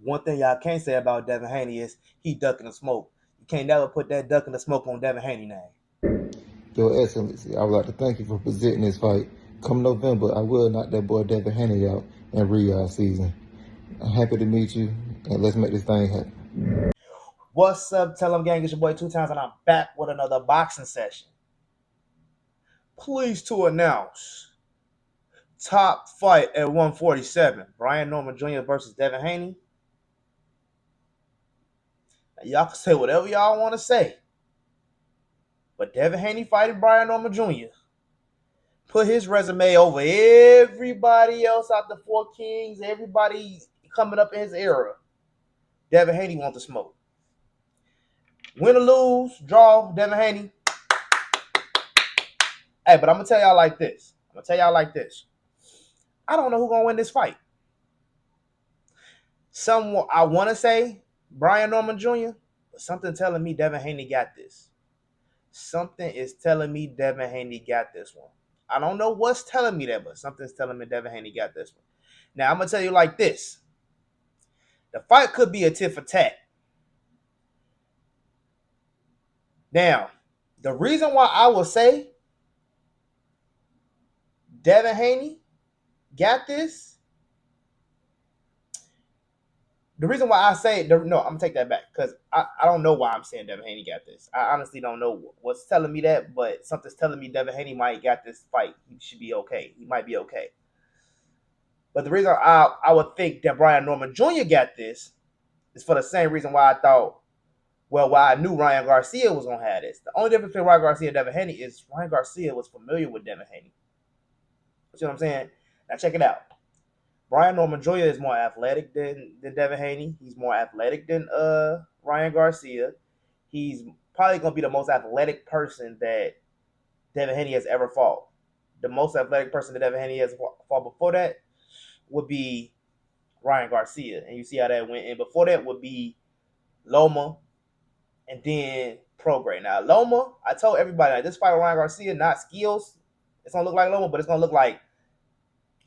One thing y'all can't say about Devin Haney is he ducking the smoke. You can't never put that duck in the smoke on Devin Haney name. Your Excellency, I would like to thank you for presenting this fight. Come November, I will knock that boy Devin Haney out in Riyadh season. I'm happy to meet you, and let's make this thing happen. What's up, TellEm gang? It's your boy 2 times, and I'm back with another boxing session. Pleased to announce top fight at 147. Brian Norman Jr. versus Devin Haney. Now, y'all can say whatever y'all want to say, but Devin Haney fighting Brian Norman Jr. put his resume over everybody else out the Four Kings, everybody coming up in his era. Devin Haney wants to smoke. Win or lose, draw, Devin Haney. Hey, but I'm going to tell y'all like this. I don't know who's going to win this fight. I want to say Brian Norman Jr., but something telling me Devin Haney got this. Something is telling me Devin Haney got this one. I don't know what's telling me that, but something's telling me Devin Haney got this one. Now, I'm going to tell you like this. The fight could be a tit for tat. Now, the reason why I will say Devin Haney got this, the reason why I say, no, I'm going to take that back because I don't know why I'm saying Devin Haney got this. I honestly don't know what's telling me that, but something's telling me Devin Haney might got this fight. He should be okay. He might be okay. But the reason I would think that Brian Norman Jr. got this is for the same reason why I thought, why I knew Ryan Garcia was going to have this. The only difference between Ryan Garcia and Devin Haney is Ryan Garcia was familiar with Devin Haney. You see what I'm saying? Now check it out. Brian Norman Jr. is more athletic than Devin Haney. He's more athletic than Ryan Garcia. He's probably going to be the most athletic person that Devin Haney has ever fought. The most athletic person that Devin Haney has fought before that would be Ryan Garcia. And you see how that went. And before that would be Loma and then Prograis. Now, Loma, I told everybody, like, this fight with Ryan Garcia, not skills. It's going to look like Loma, but it's going to look like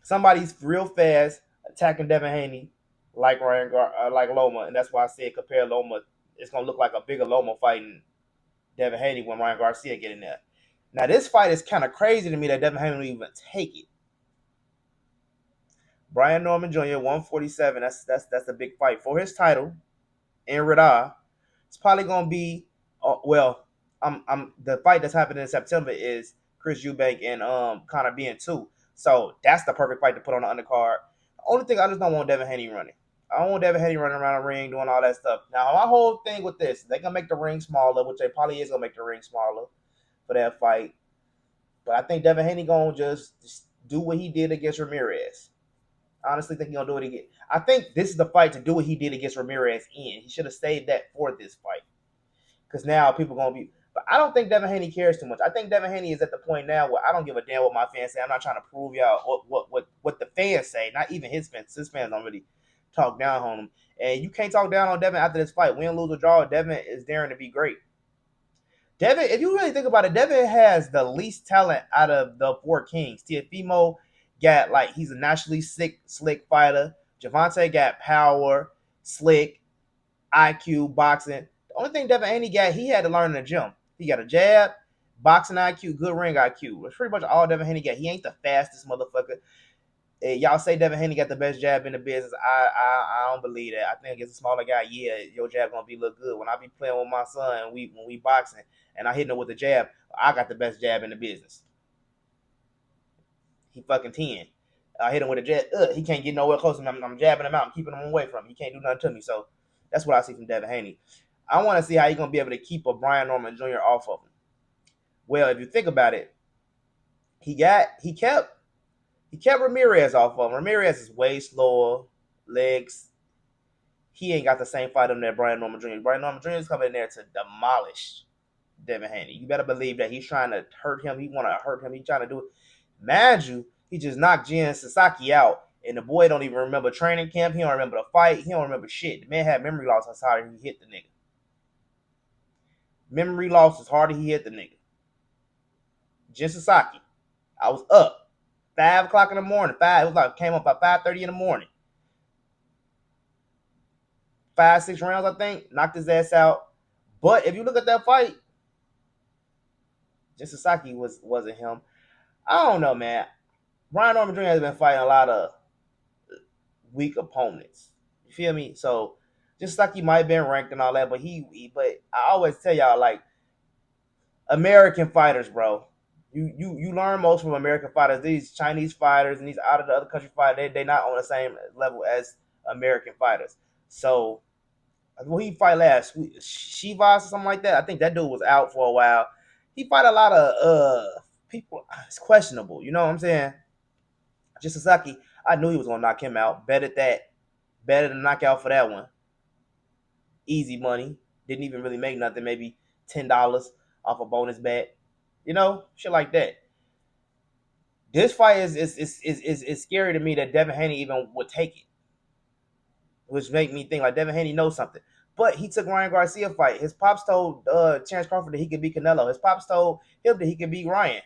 somebody's real fast attacking Devin Haney like like Loma. And that's why I said compare Loma. It's going to look like a bigger Loma fighting Devin Haney when Ryan Garcia get in there. Now, this fight is kind of crazy to me that Devin Haney will even take it. Brian Norman Jr., 147. That's a big fight for his title in Riyadh. It's probably going to be the fight that's happening in September is Chris Eubank and Conor being 2. So that's the perfect fight to put on the undercard. The only thing I just don't want Devin Haney running. I don't want Devin Haney running around the ring doing all that stuff. Now, my whole thing with this, they're going to make the ring smaller, which they probably is going to make the ring smaller for that fight. But I think Devin Haney going to just do what he did against Ramirez. I honestly think he's going to do it again. I think this is the fight to do what he did against Ramirez in. He should have saved that for this fight. Because now people are going to be... But I don't think Devin Haney cares too much. I think Devin Haney is at the point now where I don't give a damn what my fans say. I'm not trying to prove y'all what the fans say. Not even his fans. His fans don't really talk down on him. And you can't talk down on Devin after this fight. Win, lose, or draw, Devin is daring to be great. Devin, if you really think about it, Devin has the least talent out of the Four Kings. Teofimo got, like, he's a naturally slick fighter. Javante got power, slick, IQ, boxing. The only thing Devin Haney got, he had to learn in the gym. He got a jab, boxing IQ, good ring IQ. That's pretty much all Devin Haney got. He ain't the fastest motherfucker. Y'all say Devin Haney got the best jab in the business. I don't believe that. I think as a smaller guy, yeah, your jab gonna be look good. When I be playing with my son, when we boxing, and I hit him with a jab, I got the best jab in the business. He fucking 10. I hit him with a jab. He can't get nowhere close to me. I'm jabbing him out. I'm keeping him away from him. He can't do nothing to me. So that's what I see from Devin Haney. I want to see how he's going to be able to keep a Brian Norman Jr. off of him. Well, if you think about it, he kept Ramirez off of him. Ramirez is way slower, legs. He ain't got the same fight in there Brian Norman Jr. Brian Norman Jr. is coming in there to demolish Devin Haney. You better believe that he's trying to hurt him. He want to hurt him. He's trying to do it. Mind you, he just knocked Jen Sasaki out, and the boy don't even remember training camp. He don't remember the fight. He don't remember shit. The man had memory loss. That's how he hit the nigga. Memory loss as hard as he hit the nigga. Jen Sasaki. I was up 5 o'clock in the morning. It was like came up at 5:30 in the morning. 5, 6 rounds, I think. Knocked his ass out. But if you look at that fight, just Sasaki wasn't him. I don't know, man. Brian Norman Jr. has been fighting a lot of weak opponents. You feel me? So just like he might have been ranked and all that, but but I always tell y'all, like, American fighters, bro. You learn most from American fighters. These Chinese fighters and these out of the other country fighters, they not on the same level as American fighters. So when he fight last, Shivas or something like that. I think that dude was out for a while. He fight a lot of people. It's questionable. You know what I'm saying? Just Sasaki, I knew he was gonna knock him out. Bet at that. Better than knockout for that one. Easy money. Didn't even really make nothing. Maybe $10 off a bonus bet. You know, shit like that. This fight is scary to me that Devin Haney even would take it, which make me think like Devin Haney knows something. But he took Ryan Garcia fight. His pops told Terence Crawford that he could beat Canelo. His pops told him that he could beat Ryan.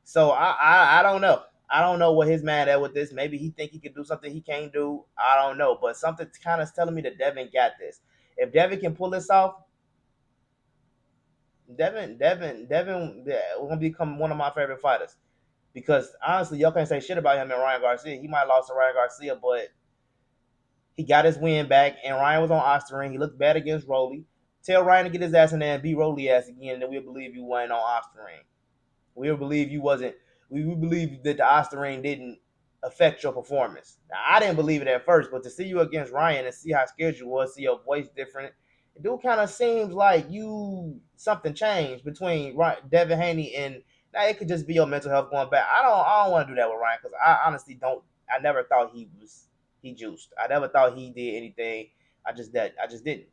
So I don't know. I don't know what his mad at with this. Maybe he think he could do something he can't do. I don't know. But something kind of telling me that Devin got this. If Devin can pull this off, Devin will gonna become one of my favorite fighters. Because honestly, y'all can't say shit about him and Ryan Garcia. He might have lost to Ryan Garcia, but he got his win back, and Ryan was on Osterring. He looked bad against Rolly. Tell Ryan to get his ass in there and beat Rolly ass again, and then we'll believe you went on Osterring. We'll believe you wasn't. We believe that the Osterring didn't affect your performance. Now, I didn't believe it at first, but to see you against Ryan and see how scared you was, see your voice different, it do kind of seems like something changed between Devin Haney and now it could just be your mental health going back. I don't want to do that with Ryan because I honestly don't. I never thought he juiced. I never thought he did anything. I just didn't.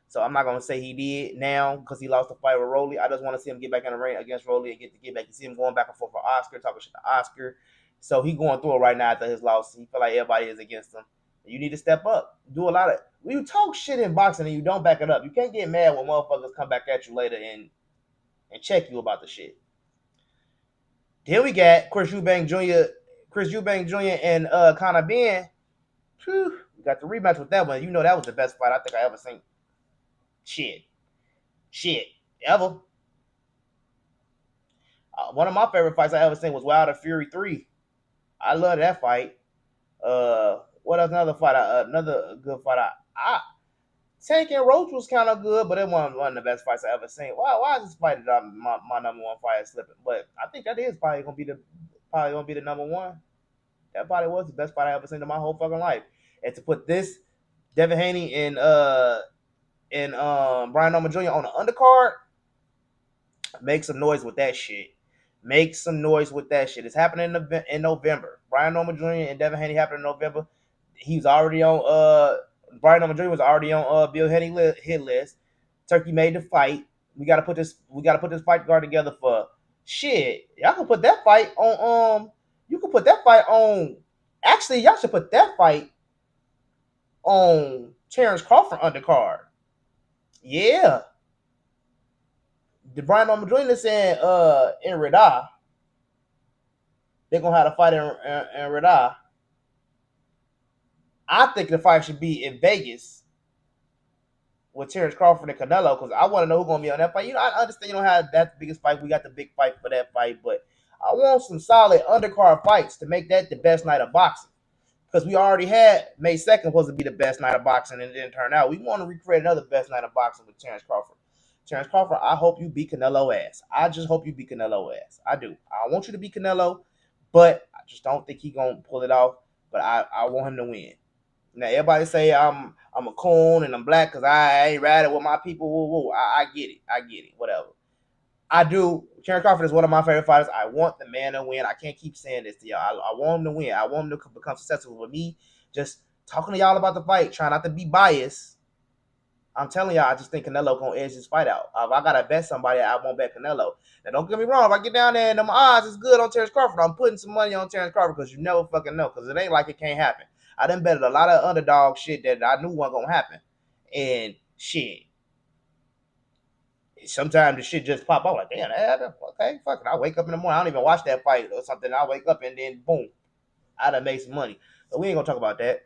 So I'm not gonna say he did now because he lost the fight with Rolly. I just want to see him get back in the ring against Rolly and get back. You see him going back and forth for Oscar, talking shit to Oscar. So he going through it right now after his loss. He feel like everybody is against him. You need to step up. Do a lot of when you talk shit in boxing and you don't back it up. You can't get mad when motherfuckers come back at you later and check you about the shit. Then we got Chris Eubank Jr. and Conor Ben. Whew, we got the rematch with that one. You know that was the best fight I think I ever seen. Shit, ever. One of my favorite fights I ever seen was Wilder Fury 3. I love that fight. What else? Another fight? Another good fight. Tank and Roach was kind of good, but it wasn't one of the best fights I ever seen. Why is this fight my number one fight is slipping? But I think that is probably gonna be the number one. That probably was the best fight I ever seen in my whole fucking life. And to put this Devin Haney and Brian Norman Jr. on the undercard, make some noise with that shit. Make some noise with that shit. It's happening in November. Brian Norman Jr. and Devin Haney happened in November. He's already on Brian Norman Jr. was already on Bill Haney hit list. Turkey made the fight. We gotta put this fight card together for shit. Y'all can put that fight on you can put that fight on actually y'all should put that fight on Terence Crawford undercard. Yeah. The Brian Norman Jr. saying in Riyadh. They're gonna have a fight in Riyadh. I think the fight should be in Vegas with Terence Crawford and Canelo because I want to know who's gonna be on that fight. You know, I understand you don't have that the biggest fight. We got the big fight for that fight, but I want some solid undercard fights to make that the best night of boxing. Because we already had May 2nd supposed to be the best night of boxing and it didn't turn out. We want to recreate another best night of boxing with Terence Crawford. Terence Crawford, I hope you beat Canelo ass. I just hope you beat Canelo ass. I do. I want you to beat Canelo, but I just don't think he's gonna pull it off. But I want him to win. Now everybody say I'm a coon and I'm black because I ain't riding with my people. Woo, woo. I get it. I get it. Whatever. I do. Terence Crawford is one of my favorite fighters. I want the man to win. I can't keep saying this to y'all. I want him to win. I want him to become successful. With me just talking to y'all about the fight, trying not to be biased. I'm telling y'all, I just think Canelo gonna edge this fight out. If I gotta bet somebody, I won't bet Canelo. Now, don't get me wrong. If I get down there and them odds is good on Terence Crawford, I'm putting some money on Terence Crawford because you never fucking know. Because it ain't like it can't happen. I done betted a lot of underdog shit that I knew wasn't gonna happen, and shit. Sometimes the shit just pop up like, damn, that happened. Okay, fuck it. I wake up in the morning. I don't even watch that fight or something. I wake up and then boom, I done made some money. But we ain't gonna talk about that.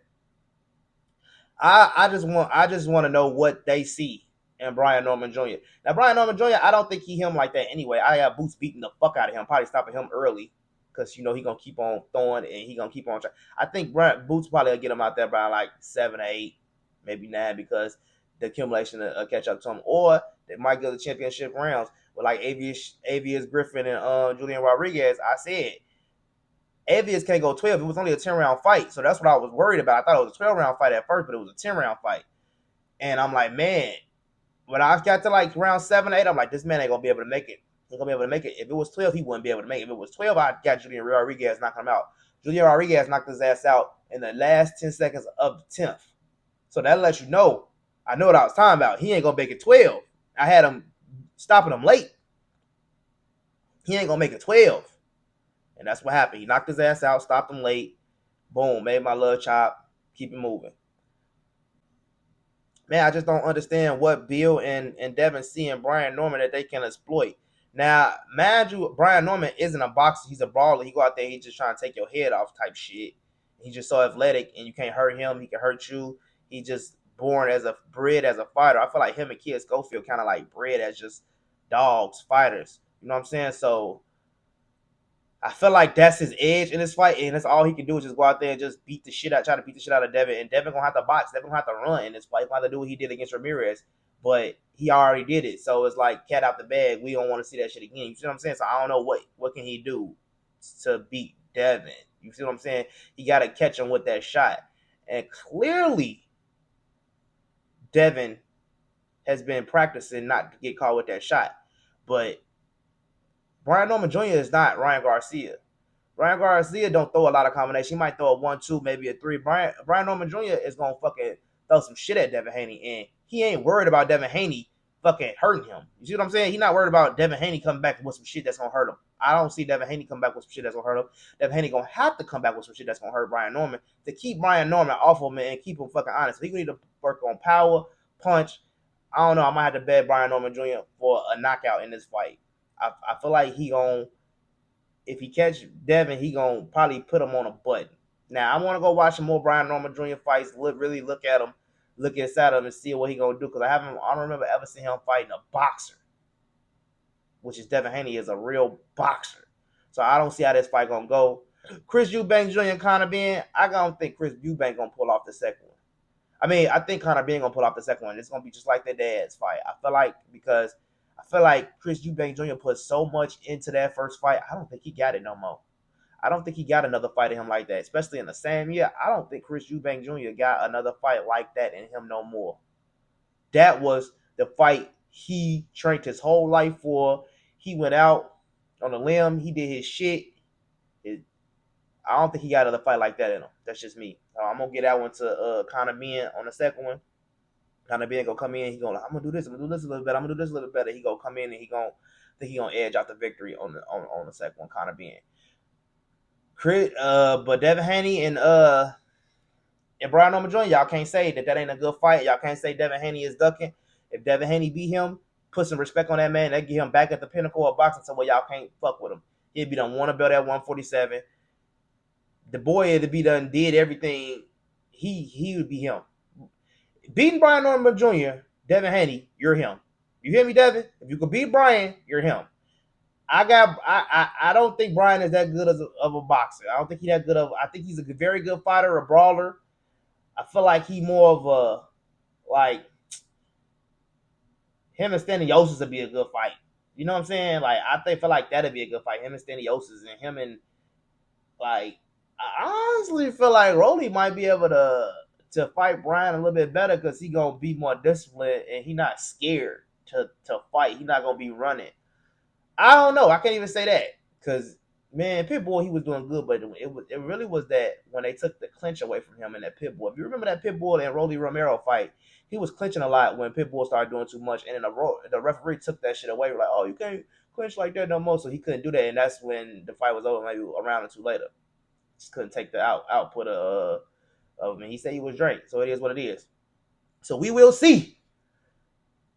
I just want to know what they see in Brian Norman Jr. Now Brian Norman Jr. I don't think he him like that anyway. I got Boots beating the fuck out of him, probably stopping him early because you know he gonna keep on throwing and he gonna keep on trying. I think Boots probably will get him out there by like 7 or 8, maybe 9 because the accumulation will catch up to him, or they might go to championship rounds with like Avius Griffin and Julian Rodriguez. I said Avius can't go 12. It was only a 10-round fight. So that's what I was worried about. I thought it was a 12-round fight at first, but it was a 10-round fight. And I'm like, man, when I got to like round 7, 8, I'm like, this man ain't going to be able to make it. He ain't going to be able to make it. If it was 12, he wouldn't be able to make it. If it was 12, I got Julian Rodriguez knocking him out. Julian Rodriguez knocked his ass out in the last 10 seconds of the 10th. So that lets you know, I know what I was talking about. He ain't going to make it 12. I had him stopping him late. He ain't going to make it 12. And that's what happened. He knocked his ass out, stopped him late. Boom, made my love chop. Keep it moving. Man, I just don't understand what Bill and Devin see in Brian Norman that they can exploit. Now, mind you, Brian Norman isn't a boxer. He's a brawler. He go out there, he's just trying to take your head off type shit. He's just so athletic, and you can't hurt him. He can hurt you. He just bred as a fighter. I feel like him and Kid Schofield kind of like bred as just dogs, fighters. You know what I'm saying? So I feel like that's his edge in this fight, and that's all he can do is just go out there and just try to beat the shit out of Devin. And Devin gonna have to box. Devin gonna have to run in this fight. He's gonna have to do what he did against Ramirez, but he already did it. So it's like cat out the bag. We don't want to see that shit again. You see what I'm saying? So I don't know what can he do to beat Devin. You see what I'm saying? He got to catch him with that shot, and clearly Devin has been practicing not to get caught with that shot, but Brian Norman Jr. is not Ryan Garcia. Ryan Garcia don't throw a lot of combinations. He might throw a 1-2, maybe a 3. Brian Norman Jr. is gonna fucking throw some shit at Devin Haney, and he ain't worried about Devin Haney fucking hurting him. You see what I'm saying? He's not worried about Devin Haney coming back with some shit that's gonna hurt him. I don't see Devin Haney come back with some shit that's gonna hurt him. Devin Haney gonna have to come back with some shit that's gonna hurt Brian Norman to keep Brian Norman off of him and keep him fucking honest. So he need to work on power, punch. I don't know. I might have to bet Brian Norman Jr. for a knockout in this fight. I feel like he gon' if he catch Devin, he gonna probably put him on a button. Now I want to go watch some more Brian Norman Jr. fights. Really look at him, look inside him, and see what he gonna do. Because I don't remember ever seeing him fighting a boxer, which is Devin Haney is a real boxer. So I don't see how this fight gonna go. Chris Eubank Jr. and Conor Benn, I don't think Chris Eubank gonna pull off the second one. I mean, I think Conor Benn gonna pull off the second one. It's gonna be just like their dad's fight. I feel like Chris Eubank Jr. put so much into that first fight. I don't think he got it no more. I don't think he got another fight in him like that, especially in the same year. I don't think Chris Eubank Jr. got another fight like that in him no more. That was the fight he trained his whole life for. He went out on a limb. He did his shit. I don't think he got another fight like that in him. That's just me. I'm going to get that one to Conor Benn on the second one. Conor Benn gonna come in. He gonna, I'm gonna do this. I'm gonna do this a little better. I'm gonna do this a little bit better. He gonna come in and he gonna edge out the victory on the second one. Conor Benn. But Devin Haney and Brian Norman Jr. Y'all can't say that ain't a good fight. Y'all can't say Devin Haney is ducking. If Devin Haney beat him, put some respect on that man. That get him back at the pinnacle of boxing. So where y'all can't fuck with him. He'd be done won a belt at 147. The boy had to be done did everything. He would be him. Beating Brian Norman Jr., Devin Haney, you're him. You hear me, Devin? If you could beat Brian, you're him. I don't think Brian is that good of a boxer. I don't think he's that good of. I think he's a very good fighter, a brawler. I feel like he more of a like him and Staniosis would be a good fight. You know what I'm saying? Like feel like that'd be a good fight. Him and Staniosis and him and like I honestly feel like Rolly might be able to fight Brian a little bit better because he gonna be more disciplined and he not scared to fight. He not gonna be running. I don't know. I can't even say that because man, Pitbull he was doing good, but it really was that when they took the clinch away from him in that Pitbull. If you remember that Pitbull and Rolly Romero fight, he was clinching a lot when Pitbull started doing too much, and then the referee took that shit away. Like, oh, you can't clinch like that no more, so he couldn't do that, and that's when the fight was over. Maybe a round or two later, just couldn't take the output of him. He said he was Drake, so it is what it is. So we will see.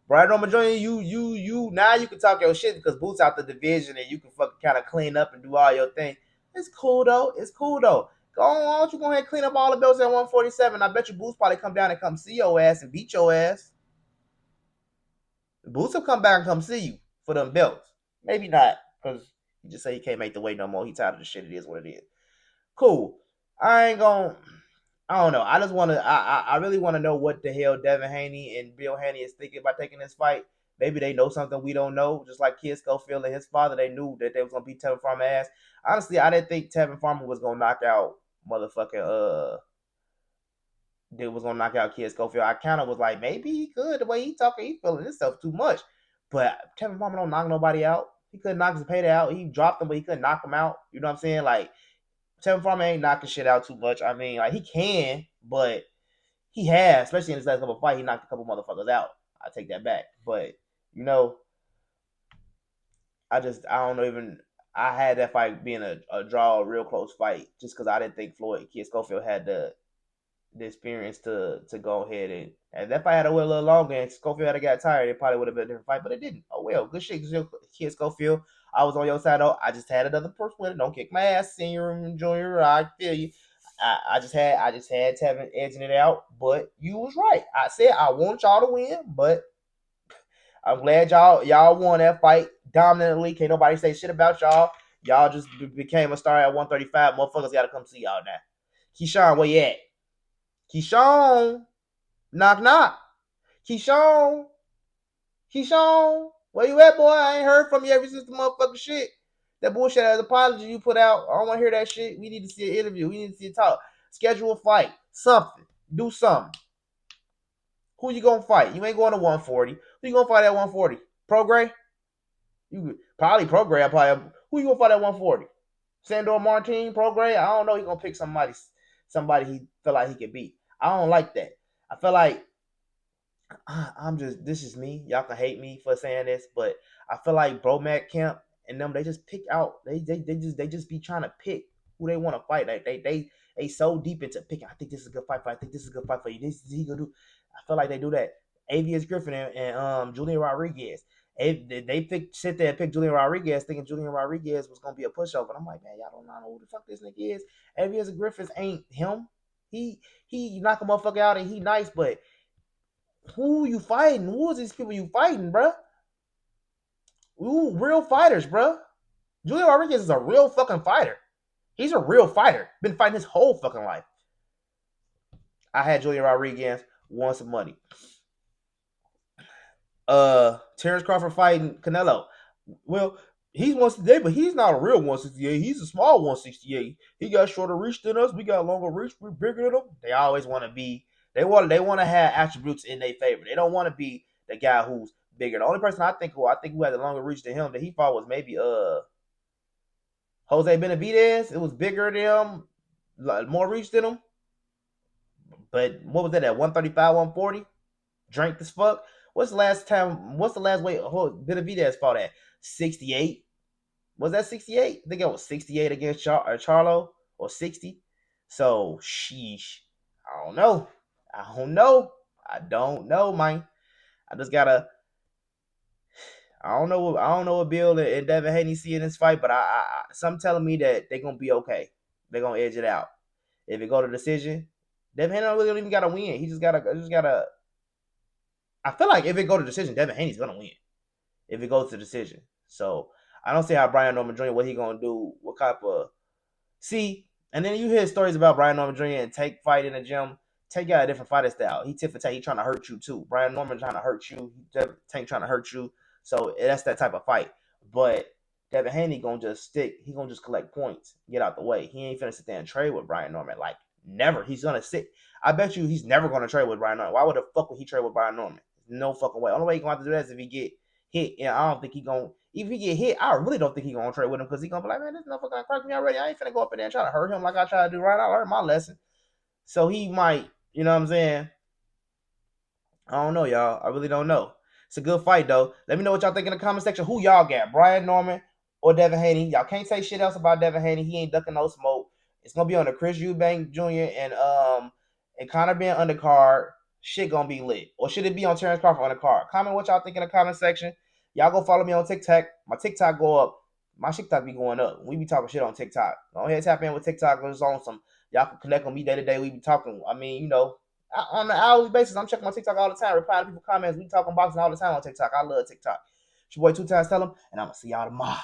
Brian Norman Jr., you now you can talk your shit because Boots out the division and you can fucking kind of clean up and do all your thing. It's cool though. Go on, why don't you go ahead and clean up all the belts at 147? I bet you Boots probably come down and come see your ass and beat your ass. Boots will come back and come see you for them belts. Maybe not, because he just say he can't make the weight no more. He tired of the shit. It is what it is. Cool. I ain't gonna. I don't know. I just want to. I really want to know what the hell Devin Haney and Bill Haney is thinking about taking this fight. Maybe they know something we don't know. Just like Kid Schofield and his father, they knew that they was gonna beat Tevin Farmer ass. Honestly, I didn't think Tevin Farmer was gonna knock out motherfucking Dude was gonna knock out Kid Schofield. I kind of was like, maybe he could. The way he talking, he feeling himself too much. But Tevin Farmer don't knock nobody out. He couldn't knock his payday out. He dropped him, but he couldn't knock him out. You know what I'm saying? Like Tevin Farmer ain't knocking shit out too much. I mean, like he can, but he has, especially in his last couple fight, he knocked a couple motherfuckers out. I take that back. But you know, I don't know even. I had that fight being a draw, a real close fight, just because I didn't think Floyd Kid Schofield had the experience to go ahead and that fight had to wait a little longer and Schofield had got tired, it probably would have been a different fight, but it didn't. Oh well, good shit, Kid Schofield. I was on your side though. I just had another person with it. Don't kick my ass, senior and junior. I feel you. I just had Tevin edging it out, but you was right. I said I want y'all to win, but I'm glad y'all won that fight dominantly. Can't nobody say shit about y'all. Y'all just became a star at 135. Motherfuckers gotta come see y'all now. Keyshawn, where you at? Keyshawn, knock knock. Keyshawn, where you at, boy? I ain't heard from you ever since the motherfucking shit. That bullshit as apology you put out. I don't want to hear that shit. We need to see an interview. We need to see a talk. Schedule a fight. Something. Do something. Who you gonna fight? You ain't going to 140. Who you gonna fight at 140? Progray? You probably Progray. Who you gonna fight at 140? Sandor Martin, Progray? I don't know. He gonna pick somebody he feel like he can beat. I don't like that. I feel like this is me. Y'all can hate me for saying this, but I feel like Bro Mac Camp and them, they just pick out. They just be trying to pick who they want to fight. Like they so deep into picking. I think this is a good fight for you. I think this is a good fight for you. This is he gonna do. I feel like they do that. Avius Griffin and Julian Rodriguez. They sit there and pick Julian Rodriguez, thinking Julian Rodriguez was gonna be a pushover. And I'm like, man, y'all don't know who the fuck this nigga is. Avius Griffin ain't him. He knock a motherfucker out and he nice, but who you fighting? Who is these people you fighting, bruh? Ooh, real fighters, bruh. Julian Rodriguez is a real fucking fighter. He's a real fighter. Been fighting his whole fucking life. I had Julian Rodriguez won some money. Terrence Crawford fighting Canelo. Well, he's 168, but he's not a real 168. He's a small 168. He got shorter reach than us. We got longer reach. We're bigger than him. They always want to be. They want to have attributes in their favor. They don't want to be the guy who's bigger. The only person I think who had the longer reach than him that he fought was maybe Jose Benavidez. It was bigger than him, more reach than him. But what was that at 135, 140? Drank as fuck. What's the last weight Benavidez fought at? 68? Was that 68? I think it was 68 against Charlo or 60. So, sheesh. I don't know. I don't know, man. I just gotta. I don't know what Bill and Devin Haney see in this fight, but some telling me that they're gonna be okay. They're gonna edge it out. If it go to decision, Devin Haney don't even gotta win. He just gotta. I feel like if it go to decision, Devin Haney's gonna win. If it goes to decision, so I don't see how Brian Norman Jr. what he gonna do. What type of and then you hear stories about Brian Norman Jr. and Tank fight in the gym. Tank got a different fighting style. He tit for tat. He trying to hurt you too. Brian Norman trying to hurt you. Tank trying to hurt you. So that's that type of fight. But Devin Haney gonna just stick. He gonna just collect points, get out the way. He ain't finna sit there and trade with Brian Norman. Like never. He's gonna sit. I bet you he's never gonna trade with Brian Norman. Why would the fuck would he trade with Brian Norman? No fucking way. Only way he gonna have to do that is if he get hit. And I don't think he gonna. If he get hit, I really don't think he gonna trade with him because he gonna be like, man, this motherfucker gonna crack me already. I ain't finna go up in there and try to hurt him like I try to do right. I learned my lesson. So he might, you know what I'm saying? I don't know, y'all. I really don't know. It's a good fight, though. Let me know what y'all think in the comment section. Who y'all got? Brian Norman or Devin Haney? Y'all can't say shit else about Devin Haney. He ain't ducking no smoke. It's gonna be on the Chris Eubank Jr. and Conor being undercard. Shit gonna be lit. Or should it be on Terrence Crawford undercard? Comment what y'all think in the comment section. Y'all go follow me on TikTok. My TikTok go up. My TikTok be going up. We be talking shit on TikTok. Go ahead, tap in with TikTok. It's on some. Y'all can connect with me day to day. We be talking. I mean, on an hourly basis, I'm checking my TikTok all the time, replying to people comments. We talking boxing all the time on TikTok. I love TikTok. It's your boy 2 times TellEm, and I'm gonna see y'all tomorrow.